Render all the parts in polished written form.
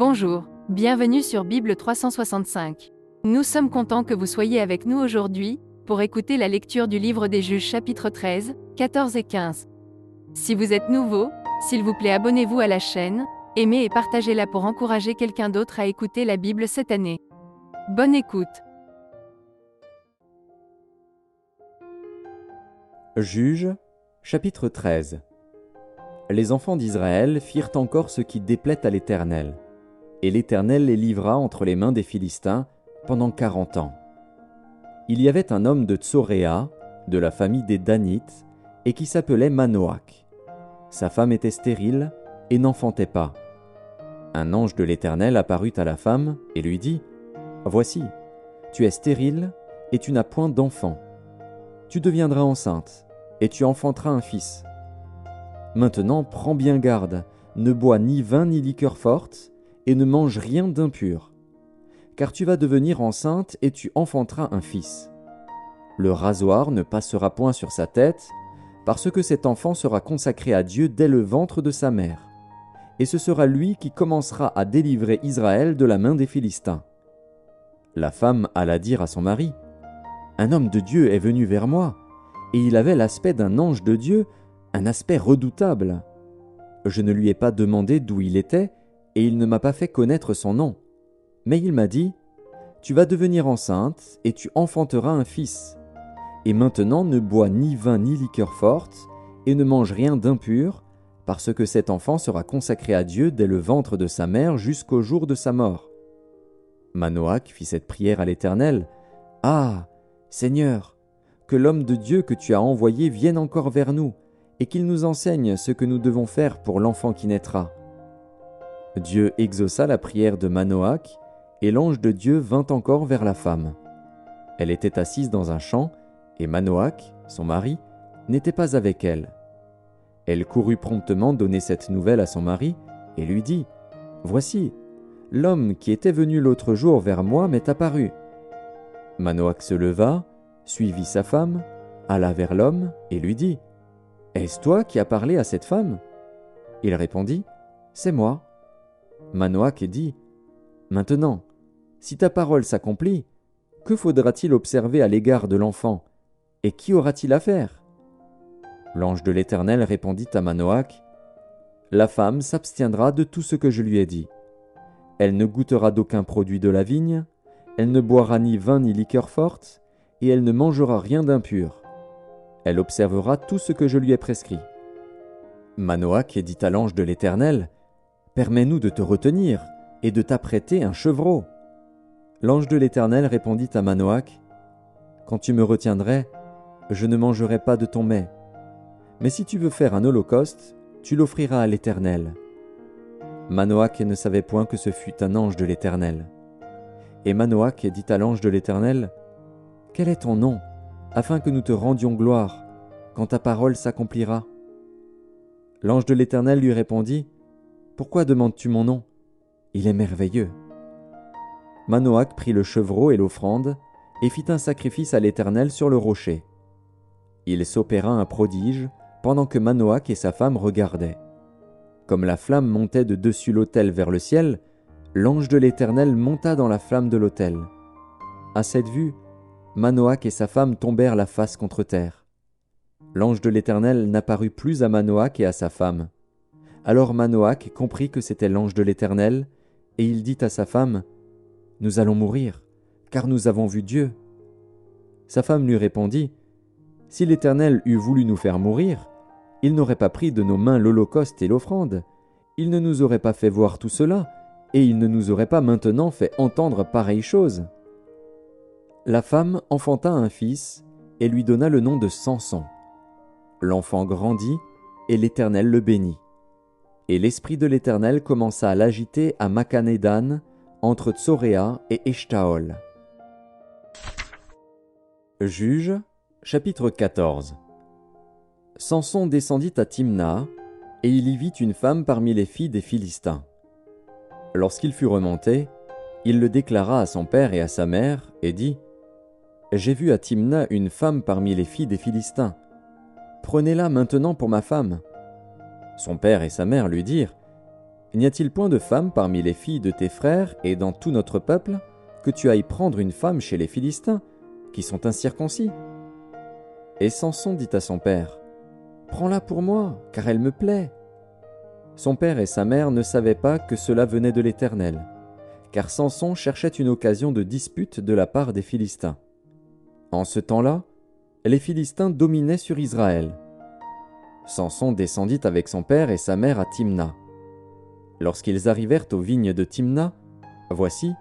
Bonjour, bienvenue sur Bible 365. Nous sommes contents que vous soyez avec nous aujourd'hui, pour écouter la lecture du livre des Juges chapitre 13, 14 et 15. Si vous êtes nouveau, s'il vous plaît abonnez-vous à la chaîne, aimez et partagez-la pour encourager quelqu'un d'autre à écouter la Bible cette année. Bonne écoute. Juges, chapitre 13. Les enfants d'Israël firent encore ce qui déplaît à l'Éternel, et l'Éternel les livra entre les mains des Philistins pendant 40 ans. Il y avait un homme de Tsoréa, de la famille des Danites, et qui s'appelait Manoach. Sa femme était stérile et n'enfantait pas. Un ange de l'Éternel apparut à la femme et lui dit : « Voici, tu es stérile et tu n'as point d'enfant. Tu deviendras enceinte et tu enfanteras un fils. Maintenant, prends bien garde, ne bois ni vin ni liqueur forte, et ne mange rien d'impur. Car tu vas devenir enceinte et tu enfanteras un fils. Le rasoir ne passera point sur sa tête, parce que cet enfant sera consacré à Dieu dès le ventre de sa mère. Et ce sera lui qui commencera à délivrer Israël de la main des Philistins. » La femme alla dire à son mari : « Un homme de Dieu est venu vers moi, et il avait l'aspect d'un ange de Dieu, un aspect redoutable. Je ne lui ai pas demandé d'où il était, et il ne m'a pas fait connaître son nom. Mais il m'a dit : Tu vas devenir enceinte, et tu enfanteras un fils. Et maintenant ne bois ni vin ni liqueur forte, et ne mange rien d'impur, parce que cet enfant sera consacré à Dieu dès le ventre de sa mère jusqu'au jour de sa mort. » Manoach fit cette prière à l'Éternel : « Ah, Seigneur, que l'homme de Dieu que tu as envoyé vienne encore vers nous, et qu'il nous enseigne ce que nous devons faire pour l'enfant qui naîtra. » Dieu exauça la prière de Manoach, et l'ange de Dieu vint encore vers la femme. Elle était assise dans un champ, et Manoach, son mari, n'était pas avec elle. Elle courut promptement donner cette nouvelle à son mari, et lui dit : « Voici, l'homme qui était venu l'autre jour vers moi m'est apparu. » Manoach se leva, suivit sa femme, alla vers l'homme, et lui dit : « Est-ce toi qui as parlé à cette femme ?» Il répondit : « C'est moi. » Manoach dit : « Maintenant, si ta parole s'accomplit, que faudra-t-il observer à l'égard de l'enfant, et qui aura-t-il à faire ?» L'ange de l'Éternel répondit à Manoach : « La femme s'abstiendra de tout ce que je lui ai dit. Elle ne goûtera d'aucun produit de la vigne, elle ne boira ni vin ni liqueur forte, et elle ne mangera rien d'impur. Elle observera tout ce que je lui ai prescrit. » Manoach dit à l'ange de l'Éternel : « Permets-nous de te retenir et de t'apprêter un chevreau. » L'ange de l'Éternel répondit à Manoach : « Quand tu me retiendrais, je ne mangerai pas de ton mets. Mais si tu veux faire un holocauste, tu l'offriras à l'Éternel. » Manoach ne savait point que ce fût un ange de l'Éternel. Et Manoach dit à l'ange de l'Éternel : « Quel est ton nom, afin que nous te rendions gloire, quand ta parole s'accomplira ?» L'ange de l'Éternel lui répondit : « Pourquoi demandes-tu mon nom ? Il est merveilleux. » Manoach prit le chevreau et l'offrande, et fit un sacrifice à l'Éternel sur le rocher. Il s'opéra un prodige, pendant que Manoach et sa femme regardaient. Comme la flamme montait de dessus l'autel vers le ciel, l'ange de l'Éternel monta dans la flamme de l'autel. À cette vue, Manoach et sa femme tombèrent la face contre terre. L'ange de l'Éternel n'apparut plus à Manoach et à sa femme. Alors Manoach comprit que c'était l'ange de l'Éternel, et il dit à sa femme : « Nous allons mourir, car nous avons vu Dieu. » Sa femme lui répondit : « Si l'Éternel eût voulu nous faire mourir, il n'aurait pas pris de nos mains l'holocauste et l'offrande, il ne nous aurait pas fait voir tout cela, et il ne nous aurait pas maintenant fait entendre pareille chose. » La femme enfanta un fils, et lui donna le nom de Samson. L'enfant grandit, et l'Éternel le bénit. Et l'esprit de l'Éternel commença à l'agiter à Makhanedan, entre Tsoréa et Eshtaol. Juges, chapitre 14. Samson descendit à Timna, et il y vit une femme parmi les filles des Philistins. Lorsqu'il fut remonté, il le déclara à son père et à sa mère, et dit : « J'ai vu à Timna une femme parmi les filles des Philistins. Prenez-la maintenant pour ma femme. » Son père et sa mère lui dirent : N'y a-t-il point de femme parmi les filles de tes frères et dans tout notre peuple, que tu ailles prendre une femme chez les Philistins, qui sont incirconcis ? Et Samson dit à son père, « Prends-la pour moi, car elle me plaît. » Son père et sa mère ne savaient pas que cela venait de l'Éternel, car Samson cherchait une occasion de dispute de la part des Philistins. En ce temps-là, les Philistins dominaient sur Israël. Samson descendit avec son père et sa mère à Timna. Lorsqu'ils arrivèrent aux vignes de Timna, voici,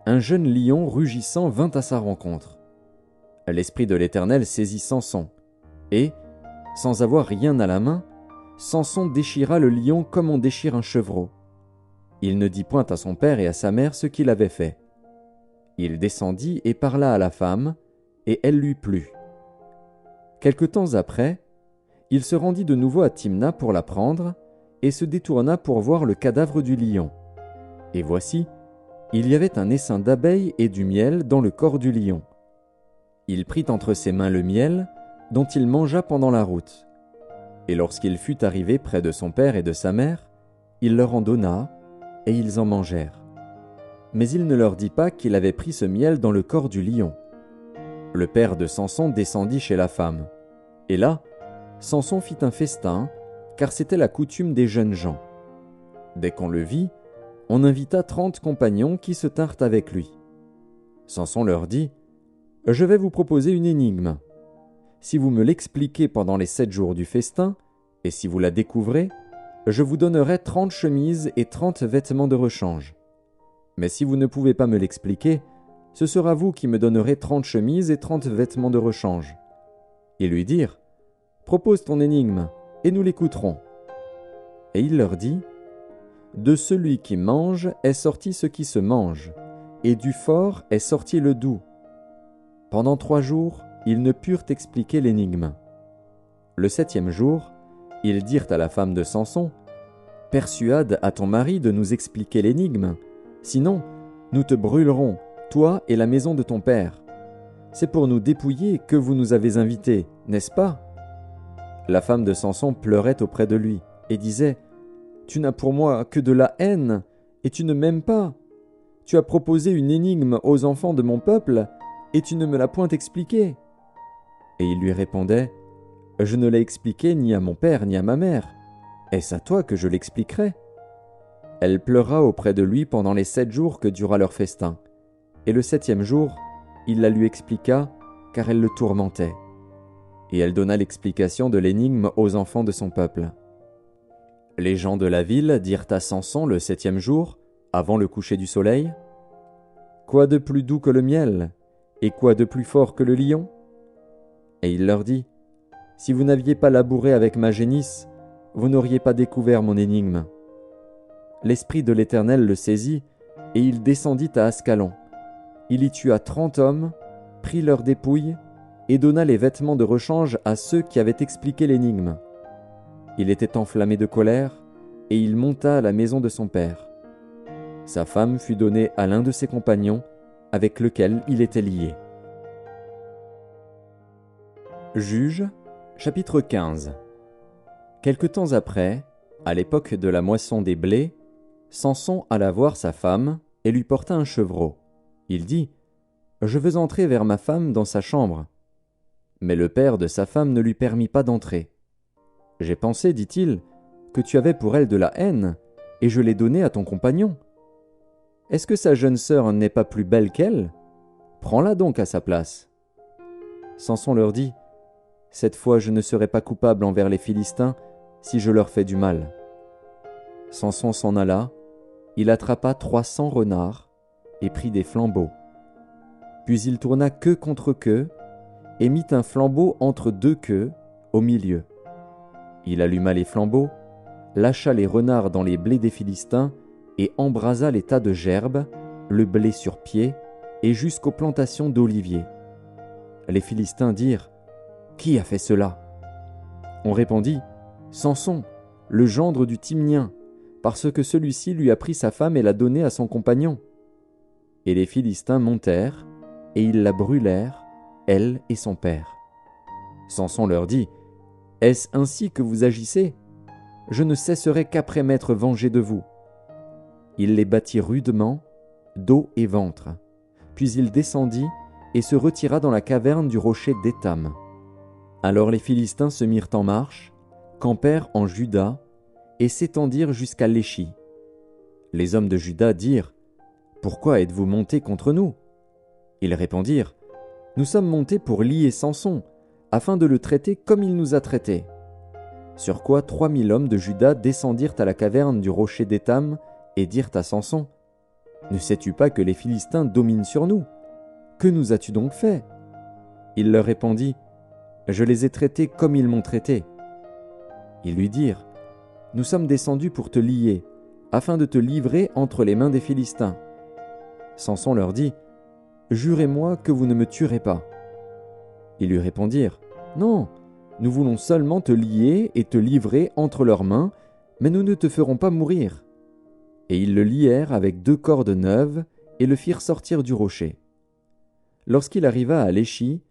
un jeune lion rugissant vint à sa rencontre. L'Esprit de l'Éternel saisit Samson, et, sans avoir rien à la main, Samson déchira le lion comme on déchire un chevreau. Il ne dit point à son père et à sa mère ce qu'il avait fait. Il descendit et parla à la femme, et elle lui plut. Quelque temps après, il se rendit de nouveau à Timna pour la prendre, et se détourna pour voir le cadavre du lion. Et voici, il y avait un essaim d'abeilles et du miel dans le corps du lion. Il prit entre ses mains le miel, dont il mangea pendant la route. Et lorsqu'il fut arrivé près de son père et de sa mère, il leur en donna, et ils en mangèrent. Mais il ne leur dit pas qu'il avait pris ce miel dans le corps du lion. Le père de Samson descendit chez la femme. Et là, Samson fit un festin, car c'était la coutume des jeunes gens. Dès qu'on le vit, on invita 30 compagnons qui se tinrent avec lui. Samson leur dit, « Je vais vous proposer une énigme. Si vous me l'expliquez pendant les 7 jours du festin, et si vous la découvrez, je vous donnerai 30 chemises et 30 vêtements de rechange. Mais si vous ne pouvez pas me l'expliquer, ce sera vous qui me donnerez 30 chemises et 30 vêtements de rechange. » Ils lui dirent, « Propose ton énigme, et nous l'écouterons. » Et il leur dit, « De celui qui mange est sorti ce qui se mange, et du fort est sorti le doux. » Pendant 3 jours, ils ne purent expliquer l'énigme. Le 7e jour, ils dirent à la femme de Samson, « Persuade à ton mari de nous expliquer l'énigme, sinon nous te brûlerons, toi et la maison de ton père. C'est pour nous dépouiller que vous nous avez invités, n'est-ce pas ?» La femme de Samson pleurait auprès de lui et disait, « Tu n'as pour moi que de la haine, et tu ne m'aimes pas. Tu as proposé une énigme aux enfants de mon peuple, et tu ne me l'as point expliquée. » Et il lui répondait, « Je ne l'ai expliqué ni à mon père ni à ma mère. Est-ce à toi que je l'expliquerai ?» Elle pleura auprès de lui pendant les 7 jours que dura leur festin. Et le 7e jour, il la lui expliqua, car elle le tourmentait. Et elle donna l'explication de l'énigme aux enfants de son peuple. Les gens de la ville dirent à Samson le 7e jour, avant le coucher du soleil, « Quoi de plus doux que le miel, et quoi de plus fort que le lion ?» Et il leur dit, « Si vous n'aviez pas labouré avec ma génisse, vous n'auriez pas découvert mon énigme. » L'Esprit de l'Éternel le saisit, et il descendit à Ascalon. Il y tua 30 hommes, prit leurs dépouilles, et donna les vêtements de rechange à ceux qui avaient expliqué l'énigme. Il était enflammé de colère, et il monta à la maison de son père. Sa femme fut donnée à l'un de ses compagnons, avec lequel il était lié. Juges, chapitre 15. Quelque temps après, à l'époque de la moisson des blés, Samson alla voir sa femme et lui porta un chevreau. Il dit, « Je veux entrer vers ma femme dans sa chambre. » Mais le père de sa femme ne lui permit pas d'entrer. « J'ai pensé, dit-il, que tu avais pour elle de la haine, et je l'ai donnée à ton compagnon. Est-ce que sa jeune sœur n'est pas plus belle qu'elle ? Prends-la donc à sa place. » Samson leur dit, « Cette fois je ne serai pas coupable envers les Philistins si je leur fais du mal. » Samson s'en alla, il attrapa 300 renards et prit des flambeaux. Puis il tourna queue contre queue et mit un flambeau entre 2 queues au milieu. Il alluma les flambeaux, lâcha les renards dans les blés des Philistins et embrasa les tas de gerbes, le blé sur pied et jusqu'aux plantations d'oliviers. Les Philistins dirent, « Qui a fait cela ?» On répondit, « Samson, le gendre du Timnien, parce que celui-ci lui a pris sa femme et l'a donnée à son compagnon. » Et les Philistins montèrent, et ils la brûlèrent, elle et son père. Samson leur dit, « Est-ce ainsi que vous agissez ? Je ne cesserai qu'après m'être vengé de vous. Il les battit rudement, dos et ventre. Puis il descendit et se retira dans la caverne du rocher d'Étam. Alors les Philistins se mirent en marche, campèrent en Juda et s'étendirent jusqu'à Léchi. Les hommes de Juda dirent : « Pourquoi êtes-vous montés contre nous » Ils répondirent : « Nous sommes montés pour lier Samson, afin de le traiter comme il nous a traités. » Sur quoi 3000 hommes de Juda descendirent à la caverne du rocher d'Étam et dirent à Samson : « Ne sais-tu pas que les Philistins dominent sur nous ? Que nous as-tu donc fait » Il leur répondit : « Je les ai traités comme ils m'ont traité. » Ils lui dirent : « Nous sommes descendus pour te lier, afin de te livrer entre les mains des Philistins. » Samson leur dit : « Jurez-moi que vous ne me tuerez pas. » Ils lui répondirent : « Non, nous voulons seulement te lier et te livrer entre leurs mains, mais nous ne te ferons pas mourir. » Et ils le lièrent avec 2 cordes neuves et le firent sortir du rocher. Lorsqu'il arriva à Léchi,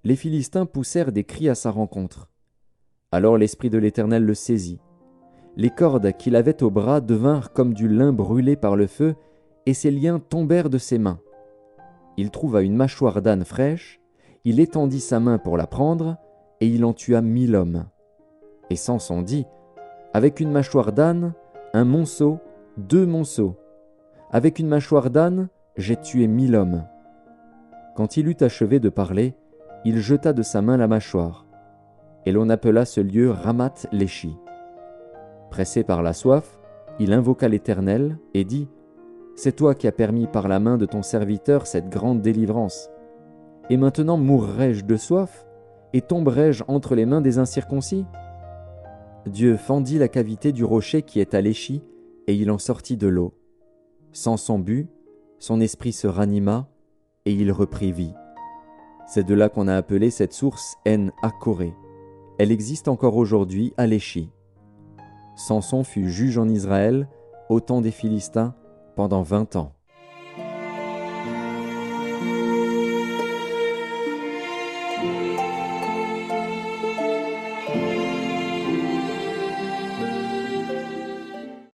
les Philistins poussèrent des cris à sa rencontre. Alors l'Esprit de l'Éternel le saisit. Les cordes qu'il avait au bras devinrent comme du lin brûlé par le feu, et ses liens tombèrent de ses mains. Il trouva une mâchoire d'âne fraîche, il étendit sa main pour la prendre, et il en tua 1000 hommes. Et Samson dit : « Avec une mâchoire d'âne, un monceau, 2 monceaux. Avec une mâchoire d'âne, j'ai tué 1000 hommes. » Quand il eut achevé de parler, il jeta de sa main la mâchoire. Et l'on appela ce lieu Ramath-Léchi. Pressé par la soif, il invoqua l'Éternel et dit : « C'est toi qui as permis par la main de ton serviteur cette grande délivrance. Et maintenant mourrai-je de soif, et tomberai-je entre les mains des incirconcis ?» Dieu fendit la cavité du rocher qui est à Léchi, et il en sortit de l'eau. Samson but, son esprit se ranima, et il reprit vie. C'est de là qu'on a appelé cette source En-Akkoré. Elle existe encore aujourd'hui à Léchi. Samson fut juge en Israël, au temps des Philistins, pendant 20 ans.